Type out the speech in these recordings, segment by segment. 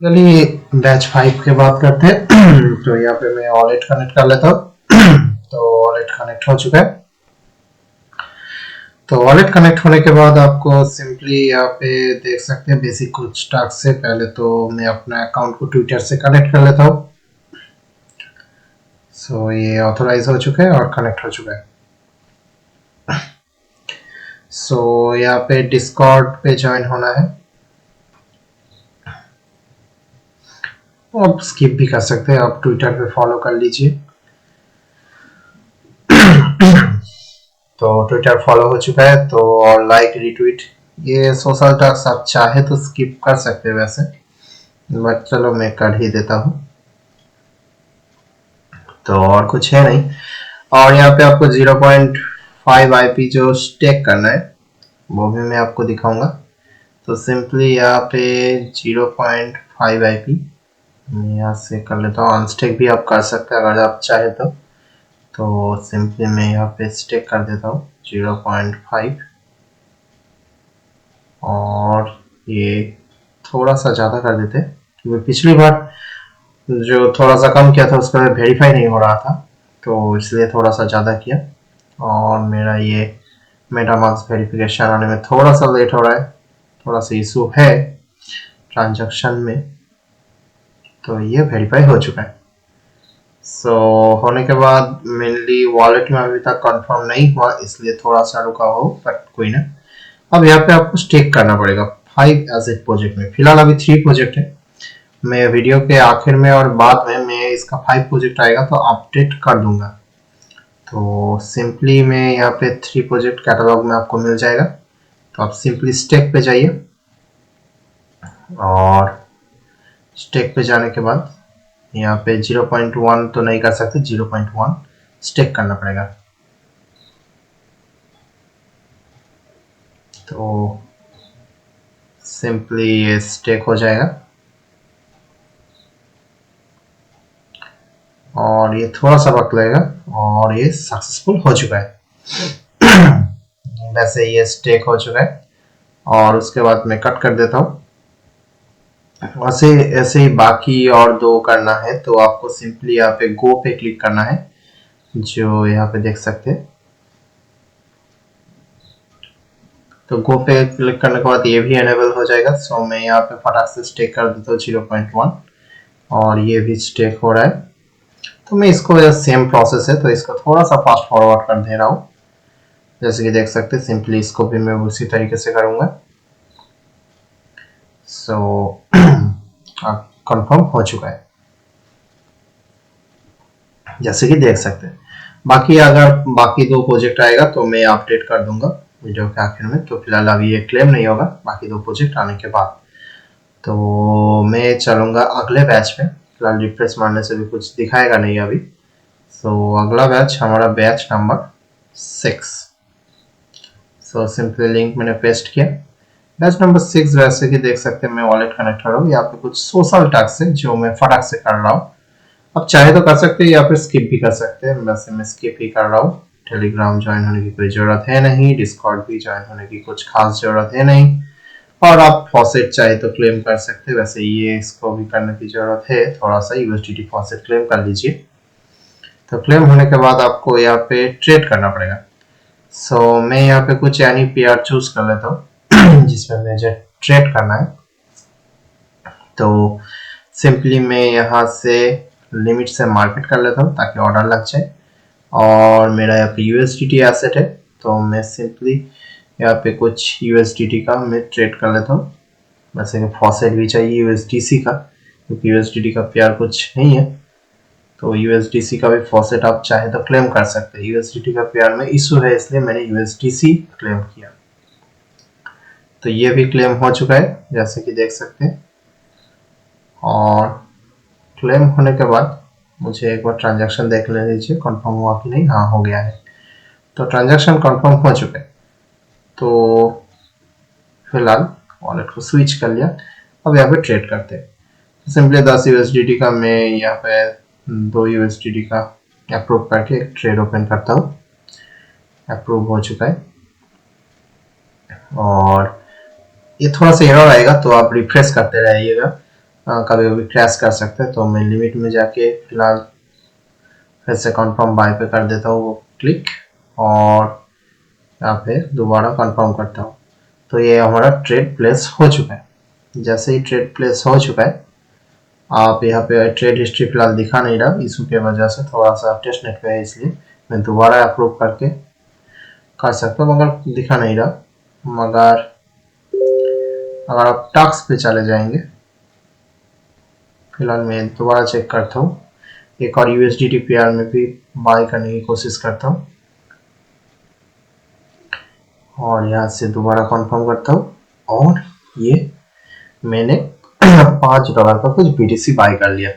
चलिए बैच 5 के बात करते हैं। तो यहाँ पे मैं वॉलेट कनेक्ट कर लेता हूँ। तो वॉलेट कनेक्ट हो चुका है। तो वॉलेट कनेक्ट होने के बाद आपको सिंपली यहाँ पे देख सकते हैं बेसिक कुछ टास्क से पहले तो मैं अपना अकाउंट को ट्विटर से कनेक्ट कर लेता हूँ। सो ये ऑथोराइज हो चुका है और कनेक्ट हो चुका है। सो यहाँ पे डिस्कॉर्ड पे ज्वाइन होना है। आप स्किप भी कर सकते हैं, आप ट्विटर पे फॉलो कर लीजिए। तो ट्विटर फॉलो हो चुका है तो और लाइक रिट्वीट ये सोशल टास्क आप चाहे तो स्किप कर सकते हैं वैसे, बट चलो मैं कर ही देता हूँ। तो और कुछ है नहीं। और यहाँ पे आपको 0.5 आईपी जो स्टेक करना है वो भी मैं आपको दिखाऊंगा। तो सिंपली यहाँ पे 0.5 आईपी मैं यहाँ से कर लेता हूँ। अनस्टेक भी आप कर सकते हैं अगर आप चाहे तो सिंपली मैं यहाँ पे स्टेक कर देता हूँ 0.5 और ये थोड़ा सा ज़्यादा कर देते क्योंकि पिछली बार जो थोड़ा सा कम किया था उसका वेरीफाई नहीं हो रहा था तो इसलिए थोड़ा सा ज़्यादा किया। और मेरा ये मेटामास्क वेरिफिकेशन आने में थोड़ा सा लेट हो रहा है, थोड़ा सा इशू है ट्रांजैक्शन में। तो ये वेरीफाई हो चुका है। सो होने के बाद मेनली वॉलेट में अभी तक कंफर्म नहीं हुआ इसलिए थोड़ा सा रुका हो, बट कोई ना। अब यहाँ पे आपको स्टेक करना पड़ेगा 5 एसेट प्रोजेक्ट में। फिलहाल अभी 3 प्रोजेक्ट है। मैं वीडियो के आखिर में और बाद में मैं इसका 5 प्रोजेक्ट आएगा तो अपडेट कर दूंगा। तो सिंपली मैं यहाँ पे 3 प्रोजेक्ट कैटलॉग में आपको मिल जाएगा। तो आप सिंपली स्टेक पे जाइए और स्टेक पे जाने के बाद यहाँ पे 0.1 तो नहीं कर सकते, 0.1 स्टेक करना पड़ेगा। तो सिंपली ये स्टेक हो जाएगा और ये थोड़ा सा वक्त लगेगा और ये सक्सेसफुल हो चुका है। वैसे ये स्टेक हो चुका है और उसके बाद मैं कट कर देता हूँ। वैसे ऐसे ही बाकी और 2 करना है तो आपको सिंपली यहाँ पे गो पे क्लिक करना है, जो यहाँ पे देख सकते हैं। तो गो पे क्लिक करने के बाद ये भी एनेबल हो जाएगा। सो मैं यहाँ पे फटाक से स्टेक कर देता हूँ 0.1 और ये भी स्टेक हो रहा है। तो मैं इसको सेम प्रोसेस है तो इसको थोड़ा सा फास्ट फॉरवर्ड कर दे रहा हूँ। जैसे कि देख सकते हैं सिंपली इसको भी मैं उसी तरीके से करूँगा। सो कंफर्म हो चुका है जैसे कि देख सकते हैं। बाकी अगर बाकी 2 प्रोजेक्ट आएगा तो मैं अपडेट कर दूंगा वीडियो के आखिर में। तो फिलहाल अभी ये क्लेम नहीं होगा बाकी 2 प्रोजेक्ट आने के बाद। तो मैं चलूंगा अगले बैच में। फिलहाल रिफ्रेश मारने से भी कुछ दिखाएगा नहीं अभी। सो अगला बैच हमारा batch number 6। So simply link मैंने पेस्ट किया। बैच नंबर 6 वैसे कि देख सकते हैं मैं वॉलेट कनेक्ट कर रहा हूँ। यहाँ पे कुछ सोशल टास्क है जो मैं फटाक से कर रहा हूँ। अब चाहे तो कर सकते हैं या फिर स्किप भी कर सकते हैं, वैसे मैं स्किप ही कर रहा हूँ। टेलीग्राम ज्वाइन होने की कोई जरूरत है नहीं, डिस्कॉर्ड भी ज्वाइन होने की कुछ खास जरूरत है नहीं। और आप फॉसेट चाहे तो क्लेम कर सकते हैं, वैसे ये इसको भी करने की जरूरत है, थोड़ा सा यूएसडीटी फॉसेट क्लेम कर लीजिए। तो क्लेम होने के बाद आपको यहाँ पे ट्रेड करना पड़ेगा। सो मैं यहाँ पे कुछ यानी पेयर चूज कर लेता हूँ जिसमें मुझे ट्रेड करना है। तो सिंपली मैं यहाँ से लिमिट से मार्केट कर लेता हूँ ताकि ऑर्डर लग जाए। और मेरा यहाँ पे यूएसडीटी एसेट है तो मैं सिंपली यहाँ पे कुछ यूएसडीटी का मैं ट्रेड कर लेता हूँ। वैसे कि फॉसेट भी चाहिए यूएसडीसी का क्योंकि यूएसडीटी का पेयर कुछ नहीं है। तो यूएसडीसी का भी फॉसेट आप चाहे तो क्लेम कर सकते हैं। यूएसडीटी का पेयर में इशू है इसलिए मैंने यूएसडीसी क्लेम किया। तो ये भी क्लेम हो चुका है जैसे कि देख सकते हैं। और क्लेम होने के बाद मुझे एक बार ट्रांजैक्शन देख ले लीजिए कंफर्म हुआ कि नहीं। हाँ हो गया है। तो ट्रांजैक्शन कंफर्म हो चुका है। तो फिलहाल वॉलेट को स्विच कर लिया। अब यहाँ पे ट्रेड करते हैं। तो सिंपली 10 यूएसडीटी का मैं यहाँ पे 2 यूएसडीटी का अप्रूव करके एक ट्रेड ओपन करता हूँ। अप्रूव हो चुका है और ये थोड़ा सा एरर आएगा तो आप रिफ्रेश करते रहिएगा। कभी कभी क्रैश कर सकते हैं। तो मैं लिमिट में जाके फिलहाल फिर से कंफर्म बाय पे कर देता हूँ क्लिक, और यहाँ पे दोबारा कंफर्म करता हूँ। तो ये हमारा ट्रेड प्लेस हो चुका है। जैसे ही ट्रेड प्लेस हो चुका है, आप यहाँ पे ट्रेड हिस्ट्री फिलहाल दिखा नहीं रहा, इशू की वजह से थोड़ा सा टेस्ट नेट पे है, इसलिए मैं दोबारा अप्रूव करके कर सकता हूँ, मगर दिखा नहीं रहा। मगर अगर आप टास्क पे चले जाएंगे, फिलहाल मैं दोबारा चेक करता हूँ, एक और यूएसडीटी पेयर में भी बाय करने की कोशिश करता हूँ, और यहाँ से दोबारा कंफर्म करता हूँ, और ये मैंने $5 का कुछ बीटीसी बाय कर लिया।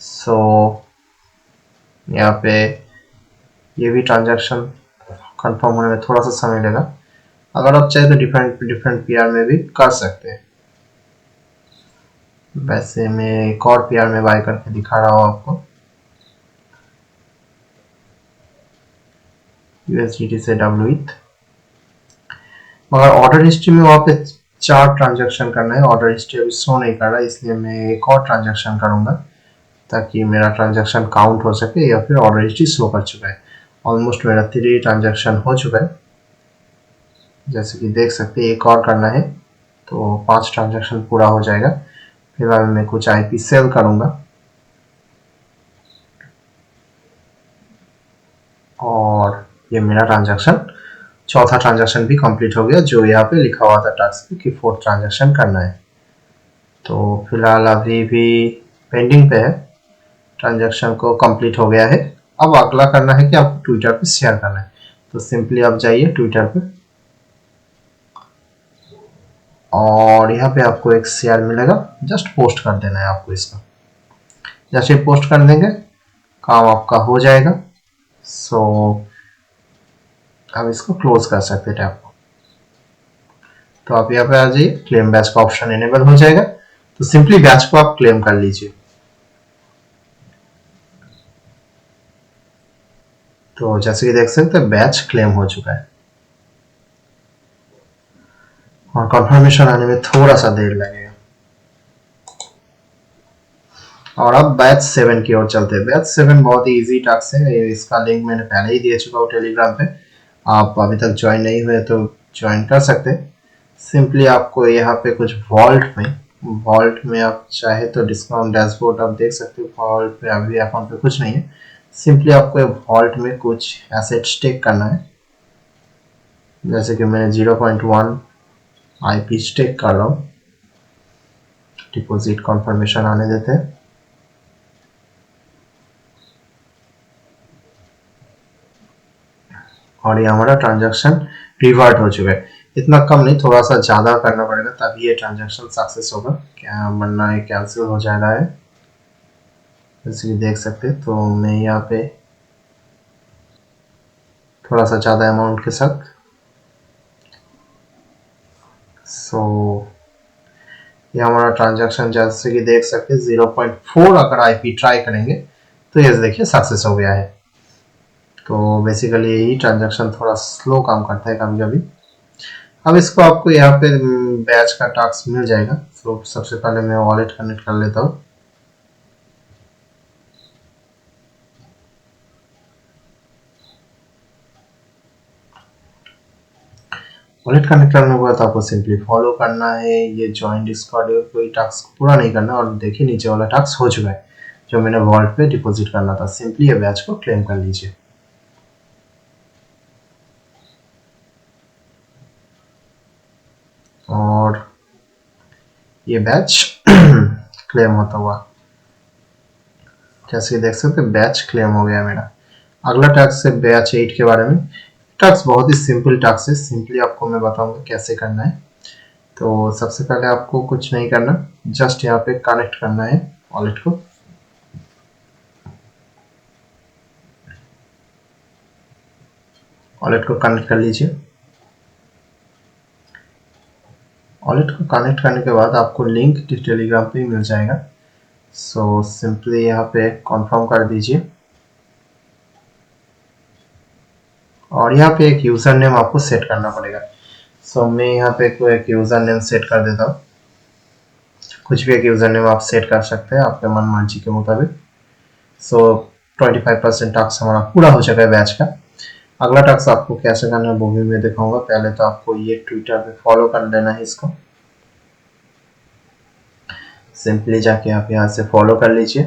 सो यहाँ पे ये भी ट्रांजैक्शन कंफर्म होने में थोड़ा सा समय लगा। अगर आप चाहे तो डिफरेंट डिफरेंट पीआर में भी कर सकते हैं। वैसे मैं एक और पीआर में बाय करके दिखा रहा हूँ आपको, यूएसडीटी से डब्ल्यूइथ। मगर ऑर्डर हिस्ट्री में वहाँ पे 4 ट्रांजैक्शन करना है, ऑर्डर हिस्ट्री अभी शो नहीं कर रहा है, इसलिए मैं एक और ट्रांजैक्शन करूंगा ताकि मेरा ट्रांजैक्शन काउंट हो सके, या फिर ऑर्डर हिस्ट्री शो कर चुका है। ऑलमोस्ट मेरा 3 ट्रांजैक्शन हो चुका है, जैसे कि देख सकते हैं। एक और करना है तो 5 ट्रांजैक्शन पूरा हो जाएगा। फिलहाल मैं कुछ आईपी सेल करूंगा, और ये मेरा ट्रांजैक्शन चौथा ट्रांजैक्शन भी कंप्लीट हो गया, जो यहाँ पे लिखा हुआ था टास्क पे कि 4th ट्रांजैक्शन करना है। तो फिलहाल अभी भी पेंडिंग पे है, ट्रांजैक्शन को कंप्लीट हो गया है। अब अगला करना है कि आपको ट्विटर पे शेयर करना है। तो सिंपली आप जाइए ट्विटर पे, और यहाँ पे आपको एक शेयर मिलेगा, जस्ट पोस्ट कर देना है आपको इसका। जैसे पोस्ट कर देंगे काम आपका हो जाएगा। सो आप इसको क्लोज कर सकते हैं टैब को। तो आप यहाँ पे आ जाइए, क्लेम बैच का ऑप्शन इनेबल हो जाएगा, तो सिंपली बैच को आप क्लेम कर लीजिए। तो जैसे कि देख सकते हैं बैच क्लेम हो चुका है, और कंफर्मेशन आने में थोड़ा सा देर लगेगा। और अब बैच 7 की ओर चलते हैं। बैच 7 बहुत ही इजी टास्क है, इसका लिंक मैंने पहले ही दे चुका हूँ टेलीग्राम पे। आप अभी तक ज्वाइन नहीं हुए तो ज्वाइन कर सकते हैं। सिंपली आपको यहाँ पे कुछ वॉल्ट में आप चाहे तो डिस्काउंट डैशबोर्ड आप देख सकते हो। वॉल्ट पे अभी अकाउंट पे कुछ नहीं है, सिंपली आपको वॉल्ट में कुछ एसेट स्टेक करना है। जैसे कि मैंने 0.1 आईपी स्टेक कर रहा हूँ। डिपॉजिट कंफर्मेशन आने देते हैं, और ये हमारा ट्रांजैक्शन रिवर्ट हो चुका है। इतना कम नहीं, थोड़ा सा ज़्यादा करना पड़ेगा तभी ये ट्रांजैक्शन सक्सेस होगा, क्या वरना ये कैंसिल हो जा रहा है, जैसे कि देख सकते हैं। तो मैं यहाँ पे थोड़ा सा ज़्यादा अमाउंट के साथ, सो ये हमारा ट्रांजैक्शन जैसे कि देख सकते हैं 0.4 अगर आईपी ट्राई करेंगे तो ये देखिए सक्सेस हो गया है। तो बेसिकली यही ट्रांजैक्शन थोड़ा स्लो काम करता है कभी कभी। अब इसको आपको यहाँ पे बैच का टास्क मिल जाएगा। तो सबसे पहले मैं वॉलेट कनेक्ट कर लेता हूँ। वॉलेट कनेक्ट करने के बाद आपको सिंपली फॉलो करना है, ये ज्वाइन डिस्कॉर्ड, कोई टास्क पूरा नहीं करना। और देखिए नीचे वाला टास्क हो चुका है जो मैंने वॉलेट पे डिपॉजिट करना था। सिंपली ये बैच को क्लेम कर लीजिए, और ये बैच क्लेम होता हुआ जैसे देख सकते हैं बैच क्लेम हो गया मेरा। अगला टास्क है बैच 8 के बारे में। टास्क बहुत ही सिंपल टास्क है, सिंपली आपको मैं बताऊंगा कैसे करना है। तो सबसे पहले आपको कुछ नहीं करना, जस्ट यहाँ पे कनेक्ट करना है वॉलेट को। वॉलेट को कनेक्ट कर लीजिए। वॉलेट को कनेक्ट करने के बाद आपको लिंक टेलीग्राम पे मिल जाएगा। सो सिंपली यहाँ पे कंफर्म कर दीजिए, और यहाँ पे एक यूजर नेम आपको सेट करना पड़ेगा। सो मैं यहाँ पे कोई एक यूजर नेम सेट कर देता हूँ। कुछ भी एक यूजर नेम आप सेट कर सकते हैं आपके मन मर्जी के मुताबिक। सो 25% टास्क हमारा पूरा हो चुका है बैच का। अगला टास्क आपको कैसे करना है वो भी मैं दिखाऊंगा। पहले तो आपको ये ट्विटर पे फॉलो कर लेना है इसको। सिंपली जाके आप यहाँ से फॉलो कर लीजिए।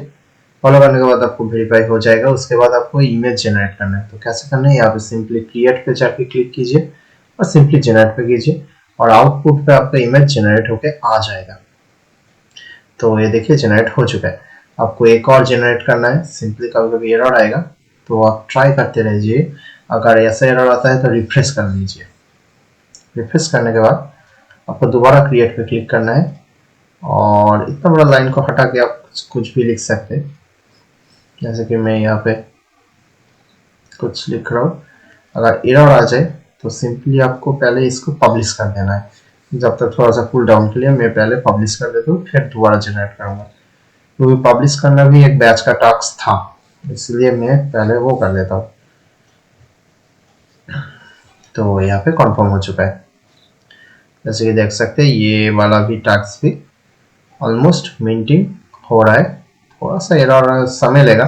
फॉलो करने के बाद आपको वेरीफाई हो जाएगा। उसके बाद आपको इमेज जनरेट करना है। तो कैसे करना है, यहाँ पे सिंपली क्रिएट पे जाके क्लिक कीजिए और सिंपली जनरेट पे कीजिए और आउटपुट पे आपका इमेज जनरेट होके आ जाएगा। तो ये देखिए जनरेट हो चुका है। आपको एक और जनरेट करना है। सिंपली कभी कभी एरर आएगा तो आप ट्राई करते रहिए। अगर ऐसा एरर आता है तो रिफ्रेश कर लीजिए। रिफ्रेश करने के बाद आपको दोबारा क्रिएट पे क्लिक करना है और इतना बड़ा लाइन को हटा के आप कुछ भी लिख सकते हैं। जैसे कि मैं यहाँ पे कुछ लिख रहा हूँ। अगर एरर आ जाए तो सिंपली आपको पहले इसको पब्लिश कर देना है। जब तक थोड़ा सा कूल डाउन के लिए मैं पहले पब्लिश कर देता हूँ, फिर दोबारा जनरेट करूंगा क्योंकि पब्लिश करना भी एक बैच का टास्क था, इसलिए मैं पहले वो कर देता हूँ। तो यहाँ पे कंफर्म हो चुका है। जैसे कि देख सकते हैं ये वाला भी टास्क भी ऑलमोस्ट मिंटिंग हो रहा है। थोड़ा सा एरर समय लेगा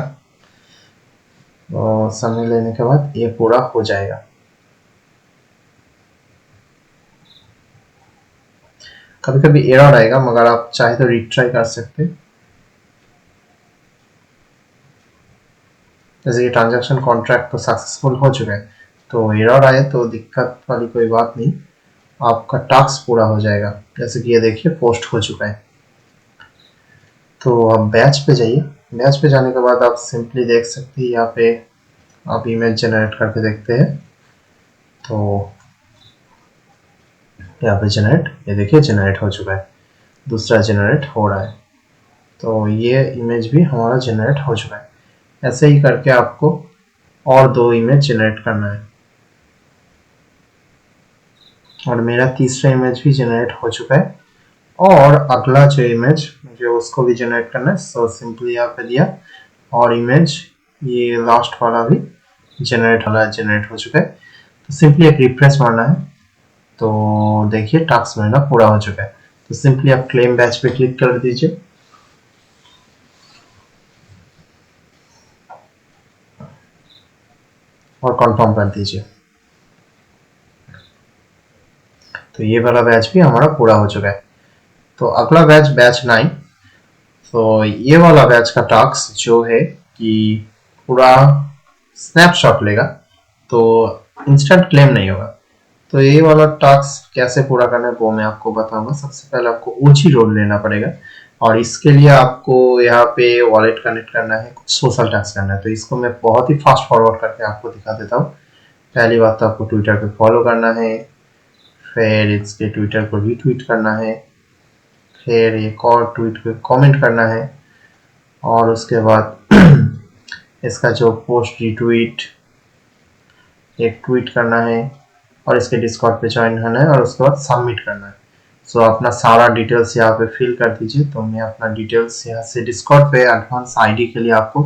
और समय लेने के बाद ये पूरा हो जाएगा। कभी कभी एरर आएगा मगर आप चाहे तो रिट्राई कर सकते हैं। जैसे कि ट्रांजैक्शन कॉन्ट्रैक्ट तो सक्सेसफुल हो चुका है, तो एरर आए तो दिक्कत वाली कोई बात नहीं, आपका टास्क पूरा हो जाएगा। जैसे कि ये देखिए पोस्ट हो चुका है। तो आप बैच पे जाइए। बैच पे जाने के बाद आप सिंपली देख सकते हैं यहाँ पे आप इमेज जनरेट करके देखते हैं। तो यहाँ पे जनरेट, ये देखिए जनरेट हो चुका है। दूसरा जनरेट हो रहा है। तो ये इमेज भी हमारा जनरेट हो चुका है। ऐसे ही करके आपको और 2 इमेज जनरेट करना है और मेरा तीसरा इमेज भी जनरेट हो चुका है और अगला जो इमेज मुझे उसको भी जनरेट करना है। सो सिंपली यहाँ पे दिया और इमेज ये लास्ट वाला भी जनरेट हो चुका है। तो सिंपली एक रिफ्रेश मारना है। तो देखिए टास्क मेरा पूरा हो चुका है। तो सिंपली आप क्लेम बैच पे क्लिक कर दीजिए और कंफर्म कर दीजिए। तो ये वाला बैच भी हमारा पूरा हो चुका है। तो अगला बैच बैच 9। तो ये वाला बैच का टास्क जो है कि पूरा स्नैपशॉट लेगा, तो इंस्टेंट क्लेम नहीं होगा। तो ये वाला टास्क कैसे पूरा करना है वो मैं आपको बताऊंगा। सबसे पहले आपको ओजी रोल लेना पड़ेगा और इसके लिए आपको यहाँ पे वॉलेट कनेक्ट करना है, कुछ सोशल टास्क करना है। तो इसको मैं बहुत ही फास्ट फॉरवर्ड करके आपको दिखा देता हूँ। पहली बात तो आपको ट्विटर पे फॉलो करना है, फिर इसके ट्विटर को रीट्वीट करना है, फिर एक और ट्वीट पे कमेंट करना है और उसके बाद इसका जो पोस्ट रिट्वीट एक ट्वीट करना है और इसके डिस्कॉर्ड पे ज्वाइन होना है और उसके बाद सबमिट करना है। सो अपना सारा डिटेल्स यहाँ पे फिल कर दीजिए। तो मैं अपना डिटेल्स यहाँ से डिस्कॉर्ड पे एडवांस आईडी के लिए आपको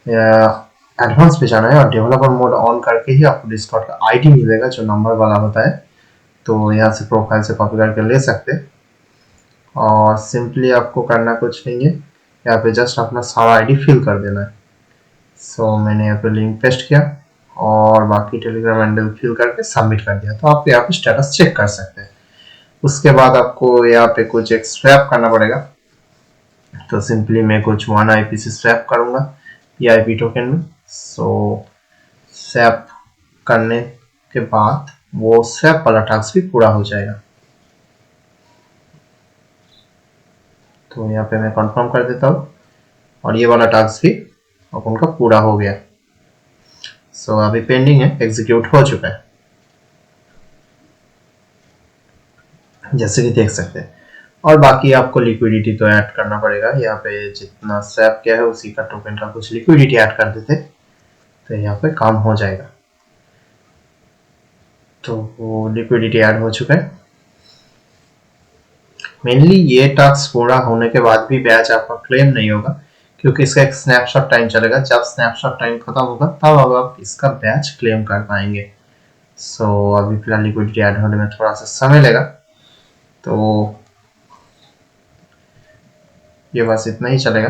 एडवांस पे जाना है और डेवलपर मोड ऑन करके ही आपको डिस्कॉर्ड का आईडी मिलेगा जो नंबर वाला होता है। तो यहाँ से प्रोफाइल से कॉपी करके ले सकते हैं और सिंपली आपको करना कुछ नहीं है, यहाँ पे जस्ट अपना सारा आईडी फिल कर देना है। सो मैंने यहाँ पे लिंक पेस्ट किया और बाकी टेलीग्राम हैंडल फिल करके सबमिट कर दिया। तो आप यहाँ पे स्टेटस चेक कर सकते हैं। उसके बाद आपको यहाँ पे कुछ एक स्वैप करना पड़ेगा। तो सिंपली मैं कुछ 1 IP से स्वैप करूंगा PIP टोकन में। सो स्वैप करने के बाद वो स्वैप वाला टास्क भी पूरा हो जाएगा। तो यहाँ पे मैं कंफर्म कर देता हूँ और ये वाला टास्क भी उनका पूरा हो गया। सो अभी पेंडिंग है, एग्जीक्यूट हो चुका है जैसे कि देख सकते हैं। और बाकी आपको लिक्विडिटी तो ऐड करना पड़ेगा। यहाँ पे जितना स्वैप किया है उसी का टोकन का कुछ लिक्विडिटी ऐड कर देते तो यहाँ पे काम हो जाएगा। तो वो लिक्विडिटी ऐड हो चुका है। मेनली ये टास्क पूरा होने के बाद भी बैच आपका क्लेम नहीं होगा क्योंकि इसका एक स्नैपशॉट टाइम चलेगा। जब स्नैपशॉट टाइम खत्म होगा तब अब आप इसका बैच क्लेम कर पाएंगे। सो अभी फिलहाल लिक्विडिटी ऐड होने में थोड़ा सा समय लेगा। तो ये बस इतना ही चलेगा।